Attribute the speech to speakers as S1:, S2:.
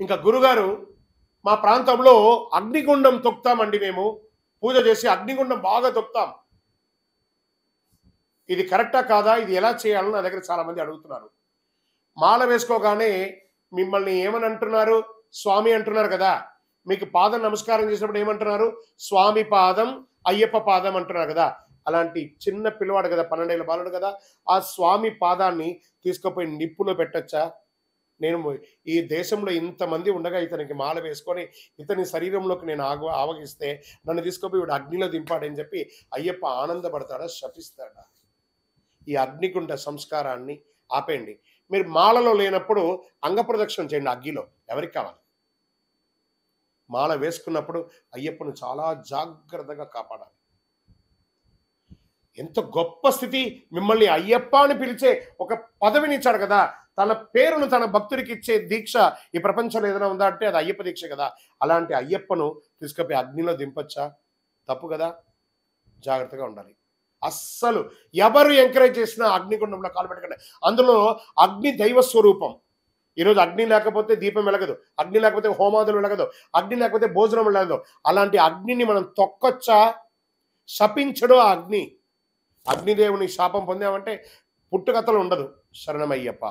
S1: ఇంకా గురుగారు మా ప్రాంతంలో అగ్నిగుండం తొక్కుతామండి, మేము పూజ చేసి అగ్నిగుండం బాగా తొక్కుతాం, ఇది కరెక్టా కాదా, ఇది ఎలా చేయాలని నా దగ్గర చాలా మంది అడుగుతున్నారు. మాల వేసుకోగానే మిమ్మల్ని ఏమని అంటున్నారు? స్వామి అంటున్నారు కదా. మీకు పాదం నమస్కారం చేసినప్పుడు ఏమంటున్నారు? స్వామి పాదం, అయ్యప్ప పాదం అంటున్నారు కదా. అలాంటి చిన్న పిల్లవాడు కదా, 12 ఏళ్ళ బాలుడు కదా, ఆ స్వామి పాదాన్ని తీసుకుపోయి నిప్పులో పెట్టచ్చా? నేను ఈ దేశంలో ఇంతమంది ఉండగా ఇతనికి మాల వేసుకొని ఇతని శరీరంలోకి నేను ఆవగిస్తే నన్ను తీసుకుపోయి వీడు అగ్నిలో దింపాడని చెప్పి అయ్యప్ప ఆనందపడతాడా, శపిస్తాడా? ఈ అగ్నిగుండ సంస్కారాన్ని ఆపేయండి. మీరు మాలలో లేనప్పుడు అంగప్రదక్షిణ చేయండి అగ్గిలో, ఎవరికి కావాలి? మాల వేసుకున్నప్పుడు అయ్యప్పను చాలా జాగ్రత్తగా కాపాడాలి. ఎంత గొప్ప స్థితి! మిమ్మల్ని అయ్యప్ప అని పిలిచే ఒక పదవిని ఇచ్చాడు కదా. తన పేరును తన భక్తుడికి ఇచ్చే దీక్ష ఈ ప్రపంచంలో ఏదైనా ఉందా అంటే అది అయ్యప్ప దీక్ష కదా. అలాంటి అయ్యప్పను తీసుకుపోయి అగ్నిలో దింపచ్చా? తప్పు కదా. జాగ్రత్తగా ఉండాలి. అస్సలు ఎవరు ఎంకరేజ్ చేసినా అగ్నిగుండంలో కాలు పెట్టకండి. అందులో అగ్ని దైవ స్వరూపం. ఈరోజు అగ్ని లేకపోతే దీపం వెలగదు, అగ్ని లేకపోతే హోమాదులు వెలగదు, అగ్ని లేకపోతే భోజనం వెలగదు. అలాంటి అగ్నిని మనం తొక్కొచ్చా? శపించడు ఆ అగ్ని. అగ్నిదేవుని శాపం పొందామంటే పుట్టుకథలు ఉండదు. శరణమయ్యప్ప.